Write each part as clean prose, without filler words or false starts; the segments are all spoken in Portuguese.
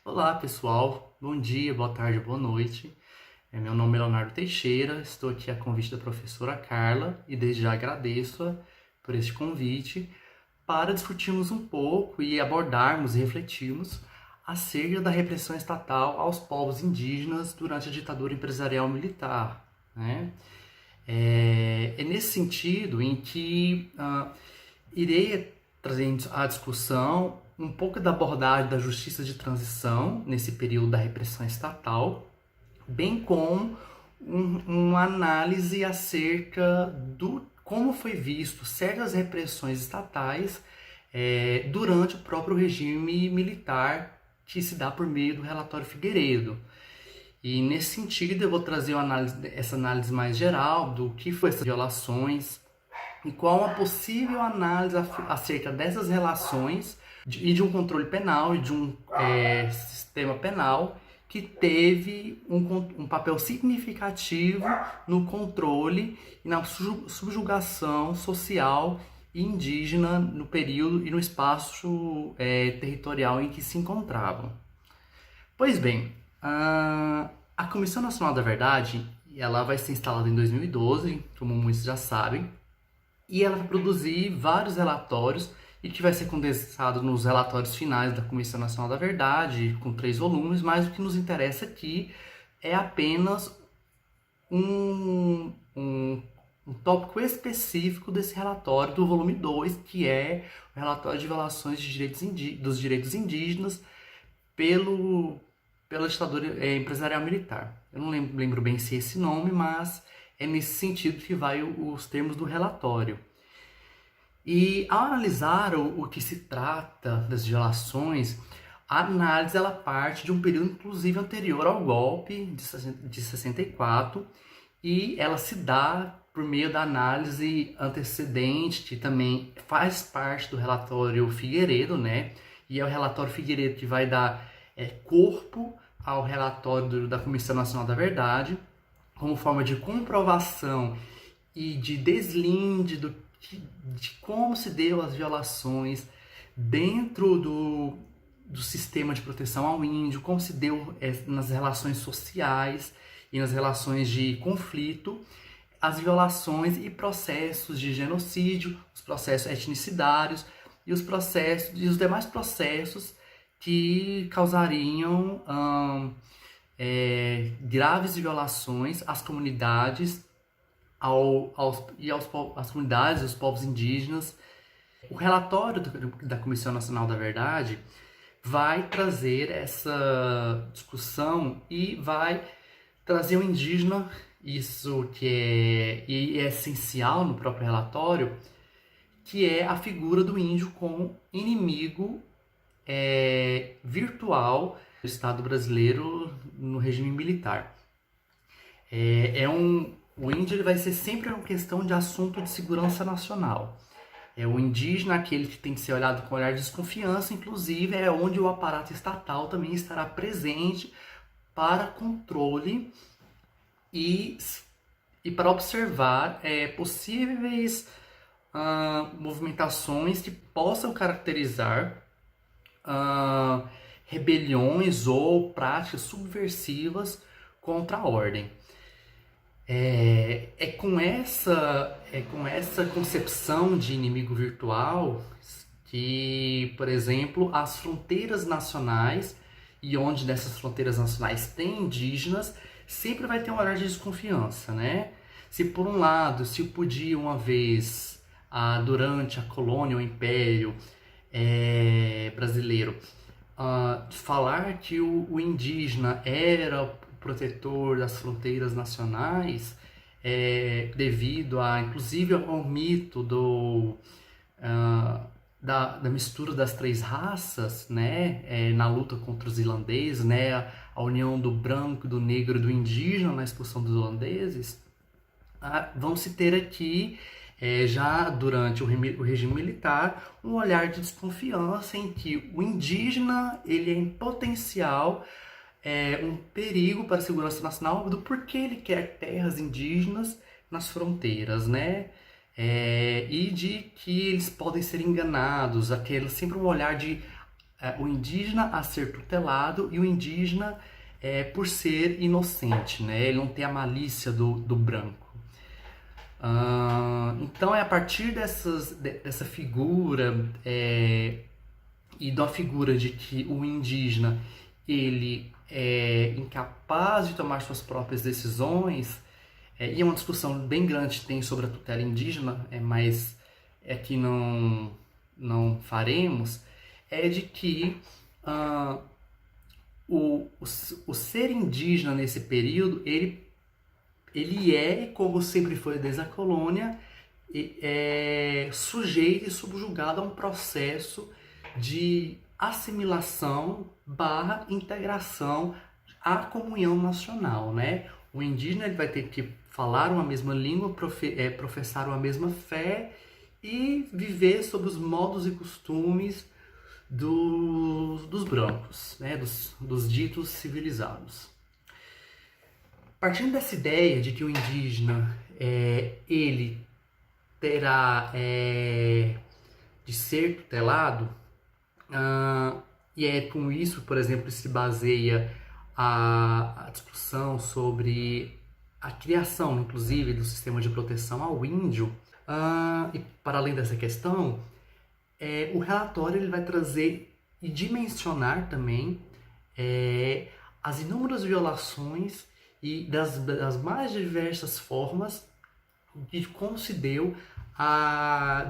Olá pessoal, bom dia, boa tarde, boa noite. Meu nome é Leonardo Teixeira, estou aqui a convite da professora Carla e desde já agradeço-a por este convite para discutirmos um pouco e abordarmos e refletirmos acerca da repressão estatal aos povos indígenas durante a ditadura empresarial militar, né? É nesse sentido em que irei trazer à discussão um pouco da abordagem da justiça de transição nesse período da repressão estatal, bem como uma análise acerca do como foi visto certas repressões estatais durante o próprio regime militar que se dá por meio do relatório Figueiredo. E nesse sentido eu vou trazer essa análise mais geral do que foi essas violações, e qual a possível análise acerca dessas relações e de um controle penal e de um sistema penal que teve um papel significativo no controle e na subjugação social e indígena no período e no espaço territorial em que se encontravam. Pois bem, a Comissão Nacional da Verdade ela vai ser instalada em 2012, como muitos já sabem, e ela vai produzir vários relatórios e que vai ser condensado nos relatórios finais da Comissão Nacional da Verdade, com 3 volumes, mas o que nos interessa aqui é apenas um tópico específico desse relatório do volume 2, que é o relatório de violações dos direitos indígenas pela ditadura empresarial militar. Eu não lembro bem se é esse nome, mas é nesse sentido que vai os termos do relatório. E ao analisar o que se trata das violações, a análise ela parte de um período inclusive anterior ao golpe de 64 e ela se dá por meio da análise antecedente, que também faz parte do relatório Figueiredo, né? E é o relatório Figueiredo que vai dar corpo ao relatório da Comissão Nacional da Verdade, como forma de comprovação e de deslinde de como se deu as violações dentro do sistema de proteção ao índio, como se deu nas relações sociais e nas relações de conflito, as violações e processos de genocídio, os processos etnicidários e os demais processos que causariam graves violações às comunidades às comunidades, aos povos indígenas. O relatório da Comissão Nacional da Verdade vai trazer essa discussão e vai trazer o indígena, isso que é essencial no próprio relatório, que é a figura do índio como inimigo virtual do Estado brasileiro no regime militar. O índio ele vai ser sempre uma questão de assunto de segurança nacional. O indígena, aquele que tem que ser olhado com olhar de desconfiança, inclusive é onde o aparato estatal também estará presente para controle e para observar possíveis movimentações que possam caracterizar rebeliões ou práticas subversivas contra a ordem. É com essa concepção de inimigo virtual que, por exemplo, as fronteiras nacionais, e onde dessas fronteiras nacionais tem indígenas, sempre vai ter um olhar de desconfiança, né? Se por um lado se podia uma vez, durante a colônia, o império brasileiro, falar que o indígena era protetor das fronteiras nacionais, devido inclusive ao mito da mistura das 3 raças, né, na luta contra os irlandeses, né, a união do branco, do negro e do indígena na expulsão dos holandeses. Vamos ter aqui, já durante o regime militar, um olhar de desconfiança em que o indígena ele é em potencial um perigo para a segurança nacional do porquê ele quer terras indígenas nas fronteiras, né? E de que eles podem ser enganados, sempre um olhar de o indígena a ser tutelado e o indígena por ser inocente, né? Ele não tem a malícia do branco. Então é a partir dessa figura e da figura de que o indígena ele é incapaz de tomar suas próprias decisões, e é uma discussão bem grande que tem sobre a tutela indígena, mas aqui não faremos, é de que o ser indígena nesse período, ele é, como sempre foi desde a colônia, sujeito e subjugado a um processo de assimilação / integração à comunhão nacional, né? O indígena ele vai ter que falar uma mesma língua, professar uma mesma fé e viver sob os modos e costumes dos brancos, né? dos ditos civilizados. Partindo dessa ideia de que o indígena ele terá de ser tutelado, e é com isso, por exemplo, se baseia a discussão sobre a criação, inclusive, do sistema de proteção ao índio. E para além dessa questão, o relatório ele vai trazer e dimensionar também as inúmeras violações e das mais diversas formas de como se deu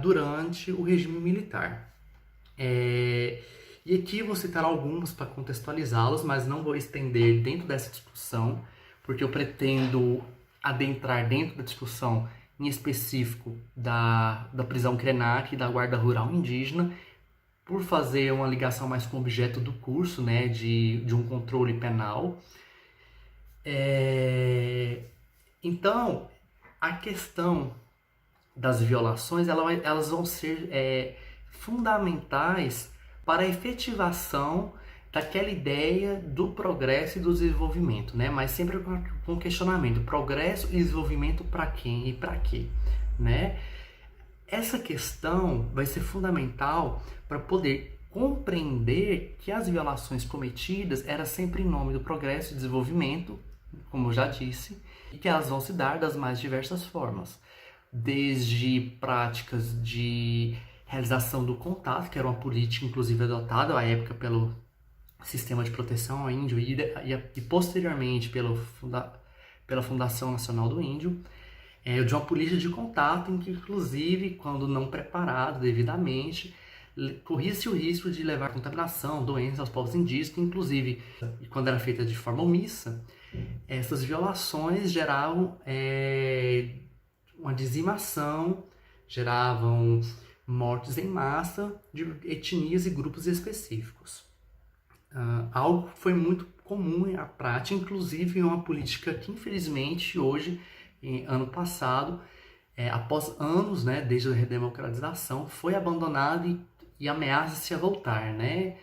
durante o regime militar. E aqui eu vou citar algumas para contextualizá-las, mas não vou estender dentro dessa discussão, porque eu pretendo adentrar dentro da discussão em específico da prisão Krenak e da guarda rural indígena, por fazer uma ligação mais com o objeto do curso, né, de um controle penal. Então, a questão das violações, elas vão ser fundamentais para a efetivação daquela ideia do progresso e do desenvolvimento, né? Mas sempre com questionamento: progresso e desenvolvimento para quem e para quê, né? Essa questão vai ser fundamental para poder compreender que as violações cometidas eram sempre em nome do progresso e desenvolvimento, como eu já disse, e que elas vão se dar das mais diversas formas, desde práticas de realização do contato, que era uma política inclusive adotada à época pelo Sistema de Proteção ao Índio e posteriormente pela Fundação Nacional do Índio, de uma política de contato em que, inclusive, quando não preparado devidamente, corria-se o risco de levar contaminação, doenças aos povos indígenas, que, inclusive, quando era feita de forma omissa, essas violações geravam uma dizimação, geravam mortes em massa de etnias e grupos específicos. Algo que foi muito comum à prática, inclusive em uma política que, infelizmente, hoje, ano passado, após anos, né, desde a redemocratização, foi abandonado e ameaça-se a voltar, né,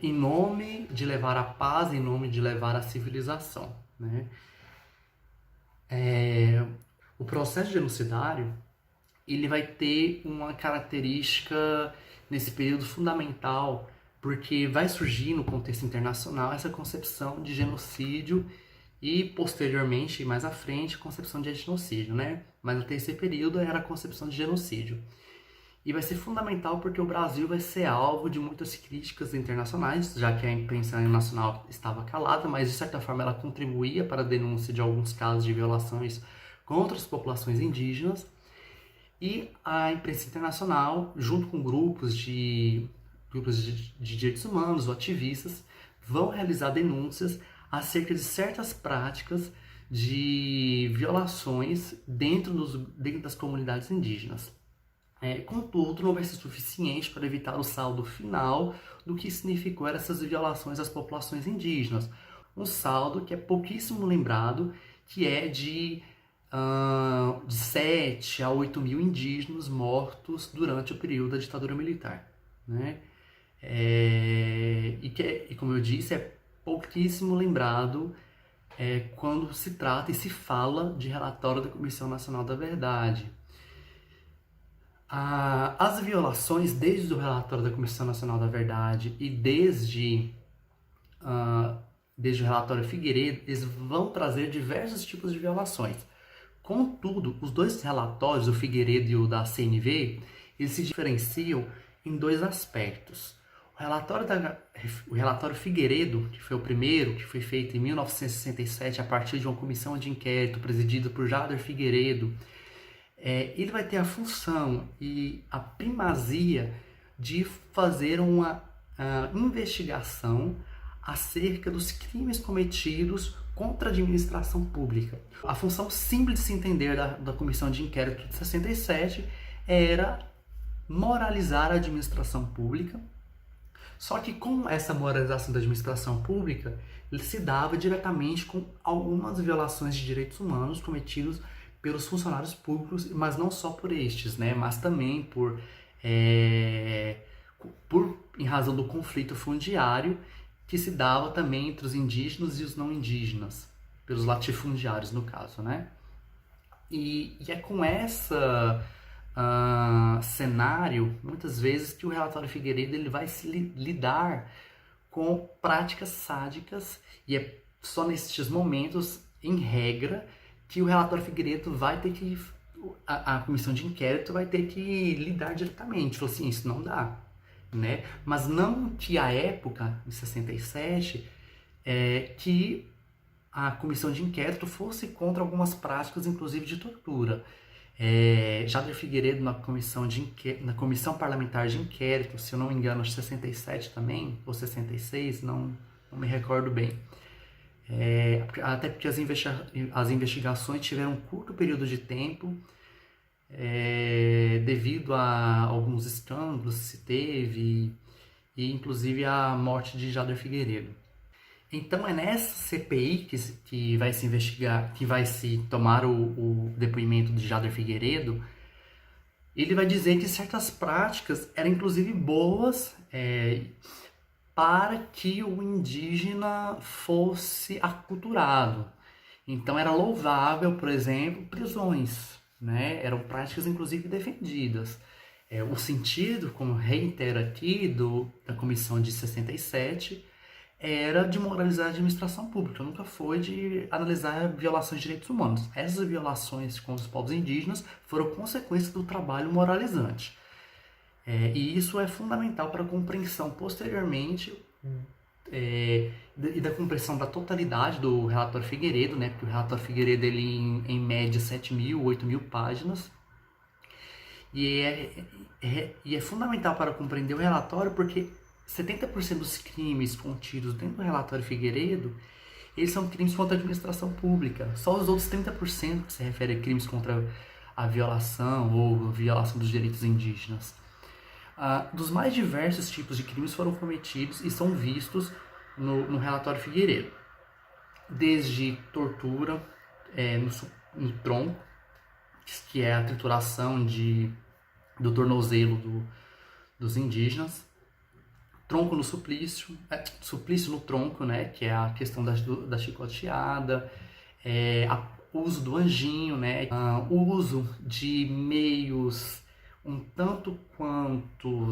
em nome de levar a paz, em nome de levar a civilização, né. O processo genocidário ele vai ter uma característica nesse período fundamental, porque vai surgir no contexto internacional essa concepção de genocídio e, posteriormente, mais à frente, a concepção de etnocídio, né? Mas até esse período era a concepção de genocídio. E vai ser fundamental porque o Brasil vai ser alvo de muitas críticas internacionais, já que a imprensa nacional estava calada, mas de certa forma ela contribuía para a denúncia de alguns casos de violações contra as populações indígenas. E a imprensa internacional, junto com grupos de direitos humanos ou ativistas, vão realizar denúncias acerca de certas práticas de violações dentro das comunidades indígenas. Contudo, não vai ser suficiente para evitar o saldo final do que significou essas violações às populações indígenas. Um saldo que é pouquíssimo lembrado, que é de 7 a 8 mil indígenas mortos durante o período da ditadura militar, né? E como eu disse, é pouquíssimo lembrado quando se trata e se fala de relatório da Comissão Nacional da Verdade. As violações, desde o relatório da Comissão Nacional da Verdade e desde o relatório Figueiredo, eles vão trazer diversos tipos de violações. Contudo, os dois relatórios, o Figueiredo e o da CNV, eles se diferenciam em dois aspectos. O relatório Figueiredo, que foi o primeiro, que foi feito em 1967 a partir de uma comissão de inquérito presidida por Jader Figueiredo, ele vai ter a função e a primazia de fazer uma investigação acerca dos crimes cometidos contra a administração pública. A função simples de se entender da Comissão de Inquérito de 67 era moralizar a administração pública, só que com essa moralização da administração pública, ele se dava diretamente com algumas violações de direitos humanos cometidos pelos funcionários públicos, mas não só por estes, né? Mas também em razão do conflito fundiário que se dava também entre os indígenas e os não indígenas, pelos latifundiários no caso, né? E é com essa cenário, muitas vezes, que o relatório Figueiredo ele vai se lidar com práticas sádicas, e é só nestes momentos, em regra, que o relatório Figueiredo vai ter que, a comissão de inquérito vai ter que lidar diretamente. Falou assim, isso não dá, né? Mas não que à época, em 67, que a comissão de inquérito fosse contra algumas práticas, inclusive de tortura. Jader Figueiredo, na comissão parlamentar de inquérito, se eu não me engano, acho 67 também, ou 66, não me recordo bem. Até porque as investigações tiveram um curto período de tempo, devido a alguns escândalos que se teve, e inclusive a morte de Jader Figueiredo. Então é nessa CPI que vai se investigar, que vai se tomar o depoimento de Jader Figueiredo. Ele vai dizer que certas práticas eram inclusive boas para que o indígena fosse aculturado. Então era louvável, por exemplo, prisões, né? Eram práticas inclusive defendidas. O sentido, como reitero aqui, da comissão de 67, era de moralizar a administração pública, nunca foi de analisar violações de direitos humanos. Essas violações contra os povos indígenas foram consequência do trabalho moralizante. E isso é fundamental para a compreensão posteriormente e da compreensão da totalidade do relatório Figueiredo, né? Porque o relatório Figueiredo ele em média 7.000, 8.000 páginas. E é fundamental para compreender o relatório porque 70% dos crimes contidos dentro do relatório Figueiredo, eles são crimes contra a administração pública. Só os outros 30% que se refere a crimes contra a violação ou violação dos direitos indígenas. Dos mais diversos tipos de crimes foram cometidos e são vistos no relatório Figueiredo. Desde tortura no tronco, que é a trituração do tornozelo dos indígenas, tronco no suplício, suplício no tronco, né, que é a questão da chicoteada, o uso do anjinho, né, o uso de meios um tanto quanto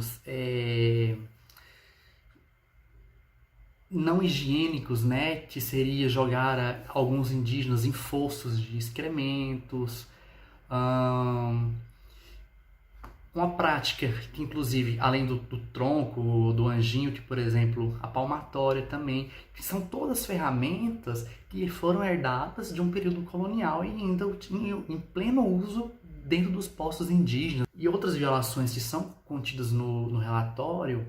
não higiênicos, né, que seria jogar alguns indígenas em fossos de excrementos, uma prática que, inclusive, além do tronco, do anjinho, que, por exemplo, a palmatória também, que são todas ferramentas que foram herdadas de um período colonial e ainda em pleno uso dentro dos povos indígenas. E outras violações que são contidas no relatório,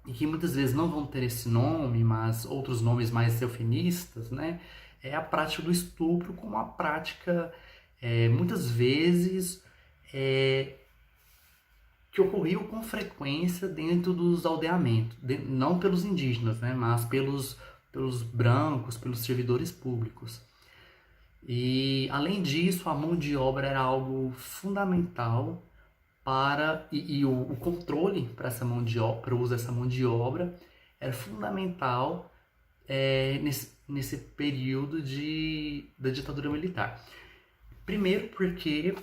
e que muitas vezes não vão ter esse nome, mas outros nomes mais eufemistas, né? É a prática do estupro como uma prática, muitas vezes, que ocorriam com frequência dentro dos aldeamentos, não pelos indígenas, né, mas pelos brancos, pelos servidores públicos. E, além disso, a mão de obra era algo fundamental e o controle para o uso dessa mão de obra era fundamental nesse período da ditadura militar. Primeiro porque,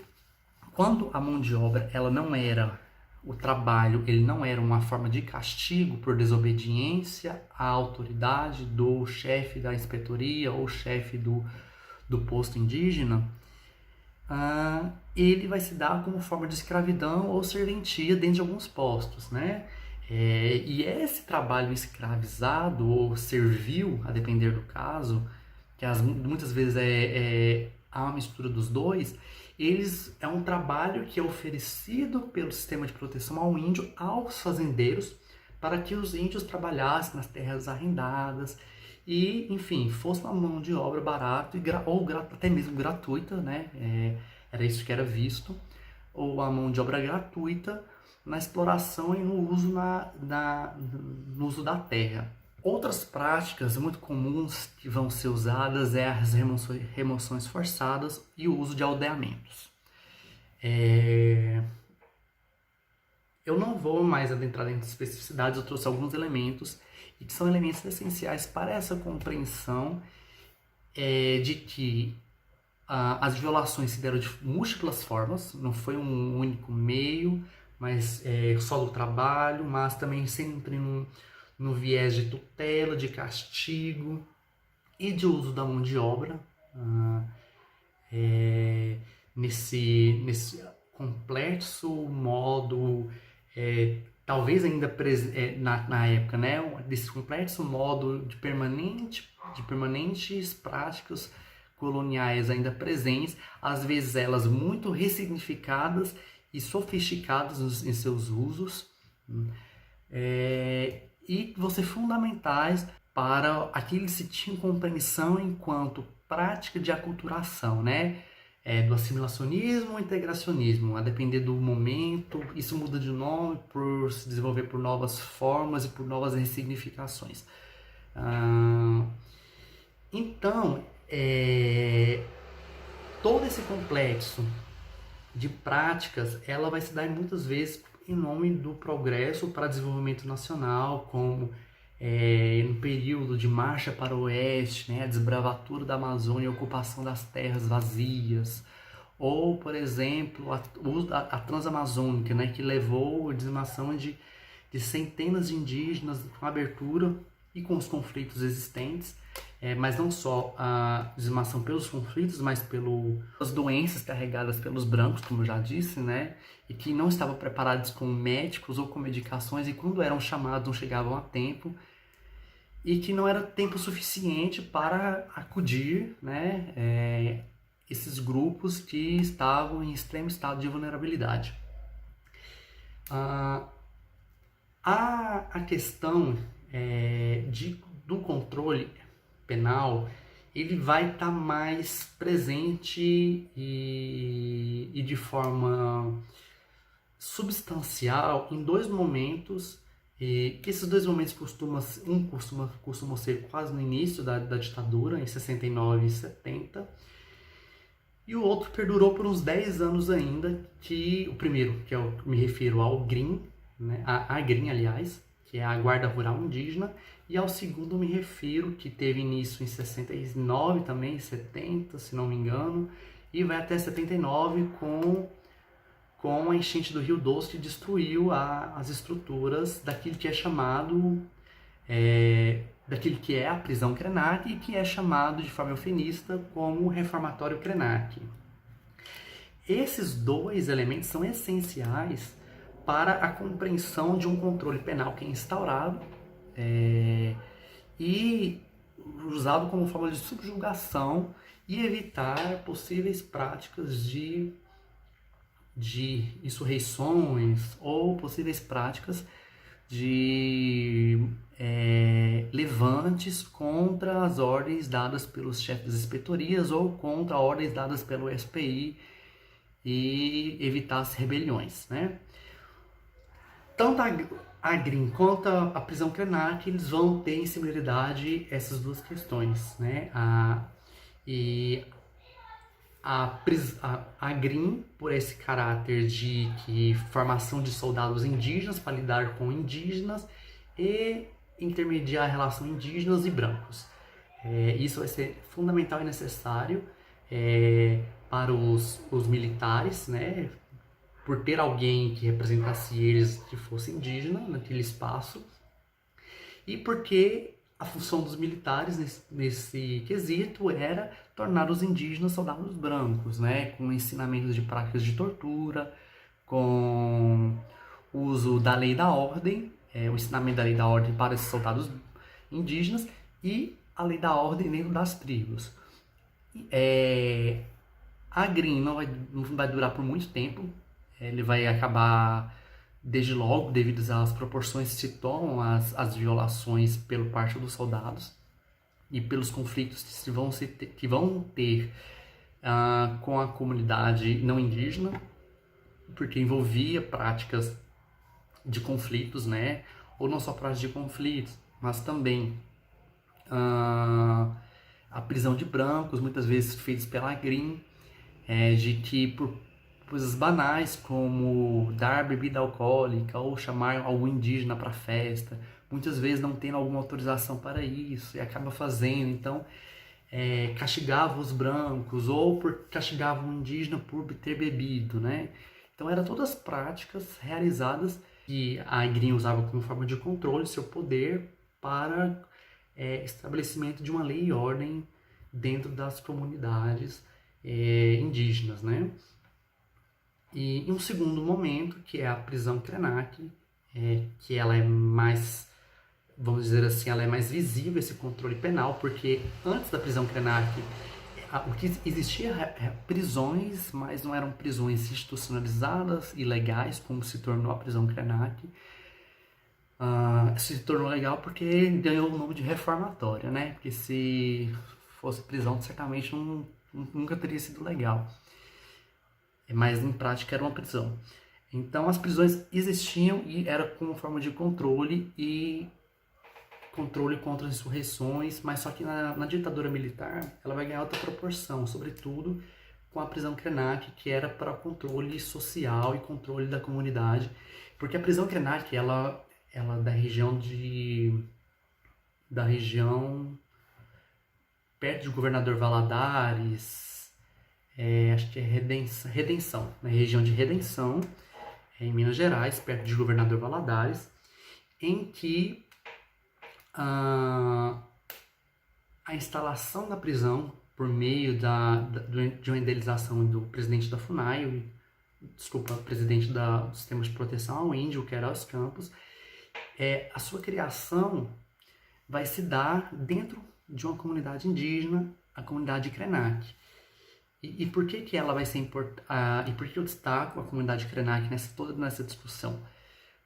quando a mão de obra ela não era o trabalho, ele não era uma forma de castigo por desobediência à autoridade do chefe da inspetoria ou chefe do posto indígena, ele vai se dar como forma de escravidão ou serventia dentro de alguns postos, né? E esse trabalho escravizado ou servil, a depender do caso, que muitas vezes há uma mistura dos dois, é um trabalho que é oferecido pelo sistema de proteção ao índio, aos fazendeiros, para que os índios trabalhassem nas terras arrendadas e, enfim, fosse uma mão de obra barata ou até mesmo gratuita, né? Era isso que era visto, ou a mão de obra gratuita na exploração e no uso, no uso da terra. Outras práticas muito comuns que vão ser usadas é as remoções forçadas e o uso de aldeamentos. Eu não vou mais adentrar em especificidades, eu trouxe alguns elementos e que são elementos essenciais para essa compreensão de que as violações se deram de múltiplas formas, não foi um único meio, mas só do trabalho, mas também sempre no viés de tutela, de castigo e de uso da mão de obra, nesse complexo modo, talvez ainda na época, né, desse complexo modo de permanentes práticas coloniais ainda presentes, às vezes elas muito ressignificadas e sofisticadas em seus usos, e vão ser fundamentais para aquilo que se tinha compreensão enquanto prática de aculturação, né? Do assimilacionismo ou integracionismo, a depender do momento, isso muda de nome por se desenvolver por novas formas e por novas ressignificações. Então, todo esse complexo de práticas, ela vai se dar muitas vezes em nome do progresso para desenvolvimento nacional, como no período de marcha para o oeste, né, a desbravatura da Amazônia, a ocupação das terras vazias, ou, por exemplo, a Transamazônica, né, que levou a dizimação de centenas de indígenas com a abertura e com os conflitos existentes, mas não só a dizimação pelos conflitos, mas pelas doenças carregadas pelos brancos, como eu já disse, né? E que não estavam preparados com médicos ou com medicações, e quando eram chamados não chegavam a tempo, e que não era tempo suficiente para acudir, né, esses grupos que estavam em extremo estado de vulnerabilidade. A questão do controle penal, ele vai estar mais presente e de forma substancial em dois momentos, que esses dois momentos costumam ser quase no início da ditadura, em 69 e 70, e o outro perdurou por uns 10 anos ainda, que o primeiro, que eu me refiro ao GRIM, né, a GRIM, aliás, que é a Guarda Rural Indígena, e ao segundo me refiro, que teve início em 69 também, 70, se não me engano, e vai até 79 com a enchente do Rio Doce, que destruiu as estruturas daquilo que é chamado, daquilo que é a prisão Krenak, e que é chamado de forma eufemista como reformatório Krenak. Esses dois elementos são essenciais para a compreensão de um controle penal que é instaurado e usado como forma de subjugação e evitar possíveis práticas de insurreições ou possíveis práticas de levantes contra as ordens dadas pelos chefes das inspetorias ou contra ordens dadas pelo SPI, e evitar as rebeliões, né? Tanto a GRIM quanto a prisão Krenak, eles vão ter em similaridade essas duas questões, né? A GRIM, por esse caráter de formação de soldados indígenas para lidar com indígenas e intermediar a relação indígenas e brancos. Isso vai ser fundamental e necessário para os militares, né, por ter alguém que representasse eles que fosse indígena naquele espaço, e porque a função dos militares nesse quesito era tornar os indígenas soldados brancos, né, com ensinamentos de práticas de tortura, com o uso da lei da ordem, o ensinamento da lei da ordem para esses soldados indígenas e a lei da ordem dentro das tribos. A Green não vai durar por muito tempo, ele vai acabar desde logo devido às proporções que se tomam as violações pelo parte dos soldados e pelos conflitos que vão ter com a comunidade não indígena, porque envolvia práticas de conflitos, né? Ou não só práticas de conflitos, mas também a prisão de brancos, muitas vezes feitos pela Green, de que por coisas banais como dar bebida alcoólica ou chamar algum indígena para festa, muitas vezes não tendo alguma autorização para isso e acaba fazendo, então castigava os brancos ou castigava um indígena por ter bebido, né? Então eram todas práticas realizadas que a Green usava como forma de controle seu poder para estabelecimento de uma lei e ordem dentro das comunidades indígenas, né? E em um segundo momento, que é a prisão Krenak, que ela é mais, vamos dizer assim, ela é mais visível esse controle penal, porque antes da prisão Krenak, o que existia prisões, mas não eram prisões institucionalizadas e legais, como se tornou a prisão Krenak. Se tornou legal porque ganhou o nome de reformatória, né? Porque se fosse prisão, certamente nunca teria sido legal. Mas em prática era uma prisão. Então as prisões existiam e era como forma de controle contra insurreições, mas só que na ditadura militar ela vai ganhar outra proporção, sobretudo com a prisão Krenak, que era para controle social e controle da comunidade, porque a prisão Krenak ela da região perto de Governador Valadares, acho que é Redenção, na região de Redenção, em Minas Gerais, perto de Governador Valadares, em que a instalação da prisão por meio de uma idealização do presidente da FUNAI, presidente do Sistema de Proteção ao Índio, que era os Campos, a sua criação vai se dar dentro de uma comunidade indígena, a comunidade Krenak. E por que ela vai ser importante? E por que eu destaco a comunidade Krenak toda nessa discussão?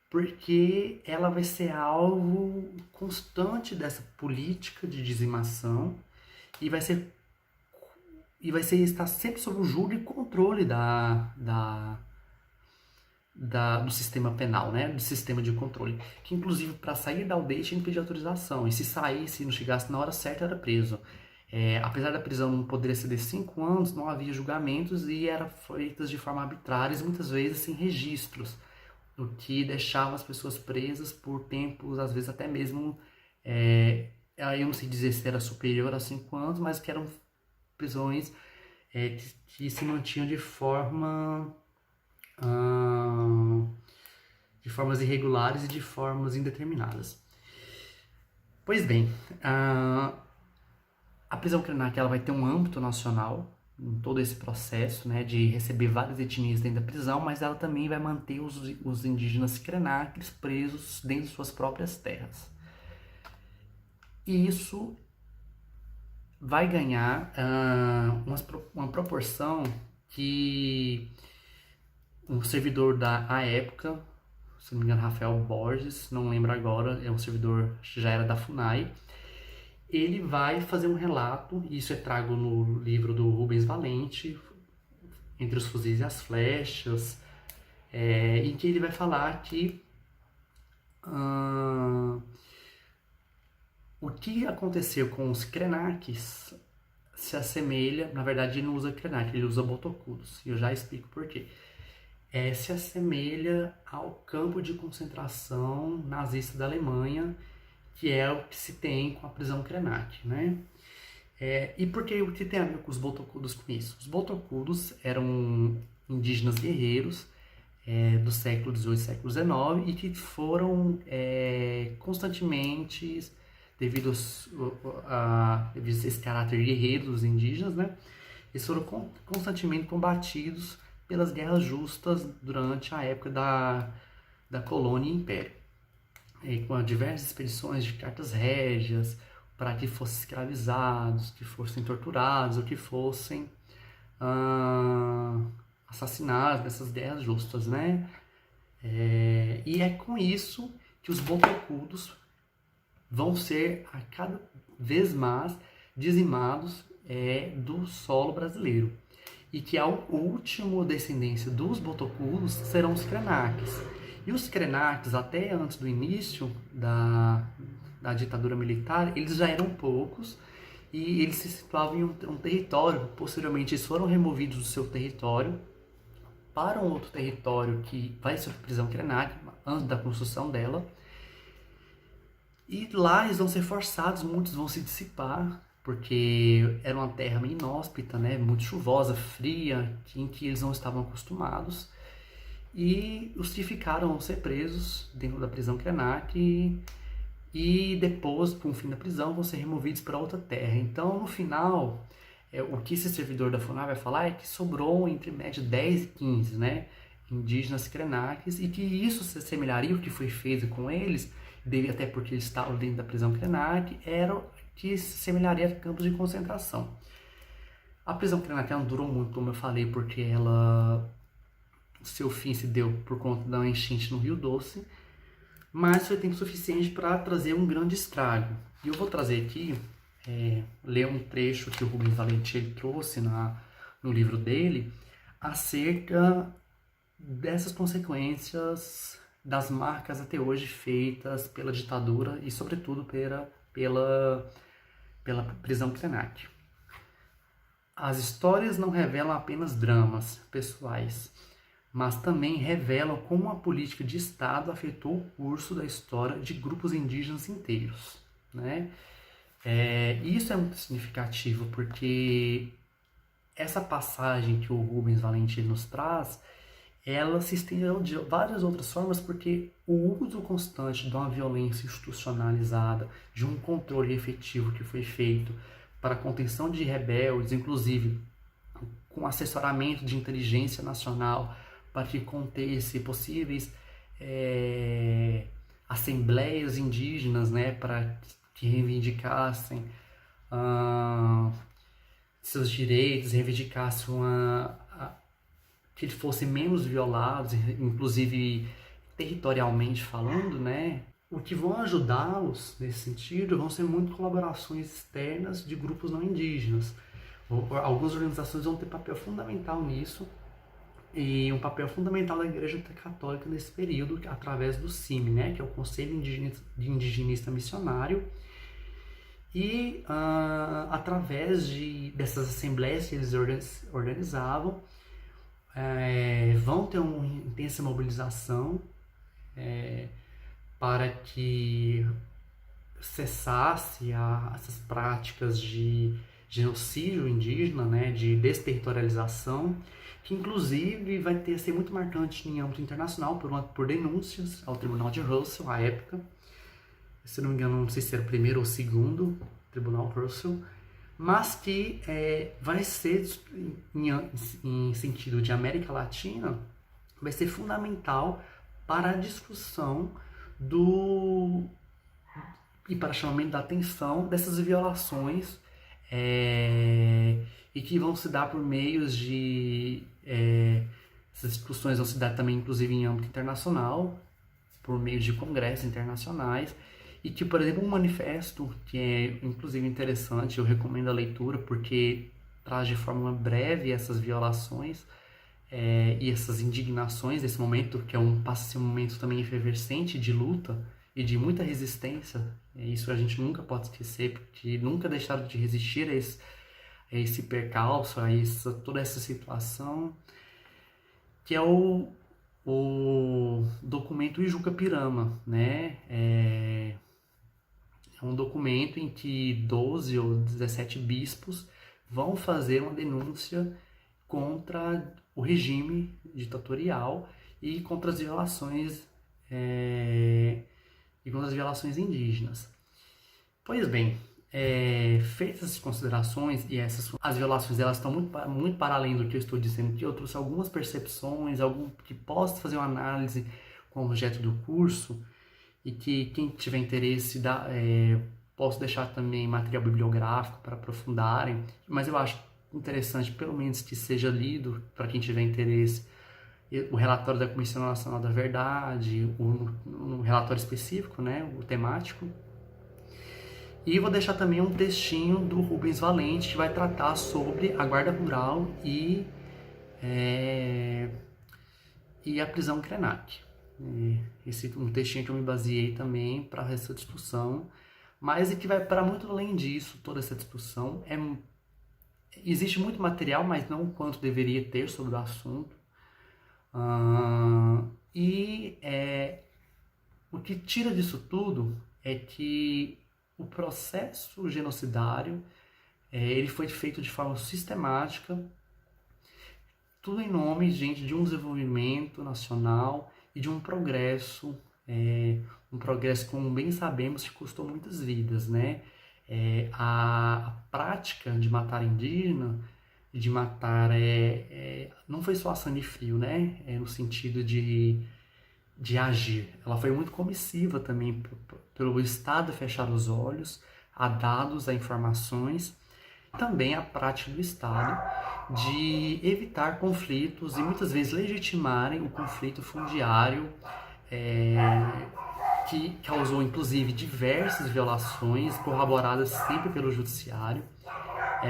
Porque ela vai ser alvo constante dessa política de dizimação e vai estar sempre sob o julgo e controle do sistema penal, né? Do sistema de controle. Que inclusive para sair da aldeia tinha que pedir autorização. E se não chegasse na hora certa, era preso. Apesar da prisão não poder exceder 5 anos, não havia julgamentos e eram feitas de forma arbitrária e muitas vezes sem registros, o que deixava as pessoas presas por tempos, às vezes até mesmo, eu não sei dizer se era superior a 5 anos, mas que eram prisões que se mantinham de formas irregulares e de formas indeterminadas. Pois bem, a prisão Krenak ela vai ter um âmbito nacional em todo esse processo, né, de receber várias etnias dentro da prisão, mas ela também vai manter os indígenas Krenaks presos dentro de suas próprias terras. E isso vai ganhar uma proporção que um servidor à época, se não me engano, Rafael Borges, não lembro agora, é um servidor que já era da FUNAI, ele vai fazer um relato, e isso é trago no livro do Rubens Valente, Entre os Fuzis e as Flechas, em que ele vai falar que o que aconteceu com os Krenaks se assemelha, na verdade ele não usa Krenak, ele usa botocudos, e eu já explico por quê. Se assemelha ao campo de concentração nazista da Alemanha, que é o que se tem com a prisão Krenak, né? E por que o que tem a ver com os botocudos com isso? Os botocudos eram indígenas guerreiros do século XVIII e século XIX e que foram constantemente, devido a esse caráter guerreiro dos indígenas, né, eles foram constantemente combatidos pelas guerras justas durante a época da colônia e império, com diversas expedições de cartas régias para que fossem escravizados, que fossem torturados ou que fossem assassinados nessas guerras justas, né? E é com isso que os botocudos vão ser a cada vez mais dizimados do solo brasileiro. E que a última descendência dos botocudos serão os Krenaques. E os Krenaques, até antes do início da ditadura militar, eles já eram poucos e eles se situavam em um território. Posteriormente, eles foram removidos do seu território para um outro território que vai ser a prisão Krenak, antes da construção dela. E lá eles vão ser forçados, muitos vão se dissipar, porque era uma terra meio inóspita, né? Muito chuvosa, fria, em que eles não estavam acostumados. E os que ficaram vão ser presos dentro da prisão Krenak e depois, por um fim da prisão, vão ser removidos para outra terra. Então, no final, o que esse servidor da FUNAI vai falar é que sobrou entre média 10 e 15, né, indígenas Krenaks, e que isso se assemelharia ao que foi feito com eles, até porque eles estavam dentro da prisão Krenak, era que se assemelharia a campos de concentração. A prisão Krenak não durou muito, como eu falei, porque seu fim se deu por conta da enchente no Rio Doce, mas foi tempo suficiente para trazer um grande estrago. E eu vou trazer aqui, ler um trecho que o Rubens Valente trouxe no livro dele, acerca dessas consequências das marcas até hoje feitas pela ditadura e, sobretudo, pela prisão Krenak. As histórias não revelam apenas dramas pessoais, mas também revelam como a política de Estado afetou o curso da história de grupos indígenas inteiros, né? Isso é muito significativo, porque essa passagem que o Rubens Valente nos traz, ela se estendeu de várias outras formas, porque o uso constante de uma violência institucionalizada, de um controle efetivo que foi feito para a contenção de rebeldes, inclusive com assessoramento de inteligência nacional, para que contesse possíveis assembleias indígenas, né, para que reivindicassem seus direitos, reivindicassem que eles fossem menos violados, inclusive territorialmente falando, né? O que vão ajudá-los nesse sentido vão ser muito colaborações externas de grupos não indígenas. Algumas organizações vão ter papel fundamental nisso, e um papel fundamental da Igreja Católica nesse período, através do CIMI, né, que é o Conselho Indigenista Missionário, e através dessas assembleias que eles organizavam, vão ter uma intensa mobilização para que cessasse essas práticas de genocídio indígena, né, de desterritorialização, que inclusive vai ser muito marcante em âmbito internacional por denúncias ao Tribunal de Russell, à época. Se não me engano, não sei se era o primeiro ou o segundo Tribunal Russell, mas que vai ser, em sentido de América Latina, vai ser fundamental para a discussão e para chamamento da atenção dessas violações, e que vão se dar por meios de... essas discussões vão se dar também, inclusive, em âmbito internacional, por meio de congressos internacionais, e que, por exemplo, um manifesto, que é, inclusive, interessante, eu recomendo a leitura, porque traz de forma breve essas violações e essas indignações desse momento, que passa a ser um momento também efervescente de luta e de muita resistência. Isso a gente nunca pode esquecer, porque nunca deixaram de resistir a esse percalço, toda essa situação, que é o documento Ijuca Pirama, né? É um documento em que 12 ou 17 bispos vão fazer uma denúncia contra o regime ditatorial e contra as violações indígenas. Pois bem, feitas essas considerações e as violações elas estão muito para além do que eu estou dizendo aqui, eu trouxe algumas percepções, algum que possa fazer uma análise com o objeto do curso e que quem tiver interesse posso deixar também material bibliográfico para aprofundarem, mas eu acho interessante pelo menos que seja lido para quem tiver interesse o relatório da Comissão Nacional da Verdade, um relatório específico, né, o temático. E vou deixar também um textinho do Rubens Valente que vai tratar sobre a guarda rural e a prisão Krenak. Um textinho que eu me baseei também para essa discussão, mas que vai para muito além disso, toda essa discussão. Existe muito material, mas não o quanto deveria ter sobre o assunto. O que tira disso tudo é que o processo genocidário ele foi feito de forma sistemática, tudo em nome, gente, de um desenvolvimento nacional e de um progresso, como bem sabemos, que custou muitas vidas, né? A prática de matar indígena, de matar, não foi só a sangue frio, né? No sentido de agir. Ela foi muito comissiva também pelo Estado fechar os olhos a dados, a informações, também a prática do Estado de evitar conflitos e muitas vezes legitimarem o conflito fundiário que causou inclusive diversas violações corroboradas sempre pelo judiciário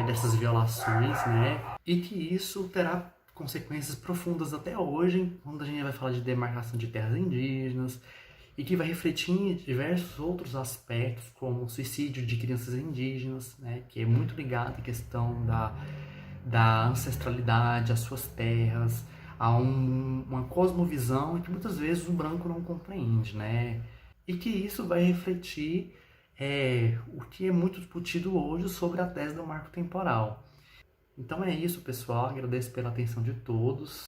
dessas violações, né? E que isso terá consequências profundas até hoje, quando a gente vai falar de demarcação de terras indígenas, e que vai refletir em diversos outros aspectos, como o suicídio de crianças indígenas, né, que é muito ligado à questão da ancestralidade, às suas terras, a uma cosmovisão que muitas vezes o branco não compreende, né? E que isso vai refletir o que é muito discutido hoje sobre a tese do marco temporal. Então é isso, pessoal. Agradeço pela atenção de todos.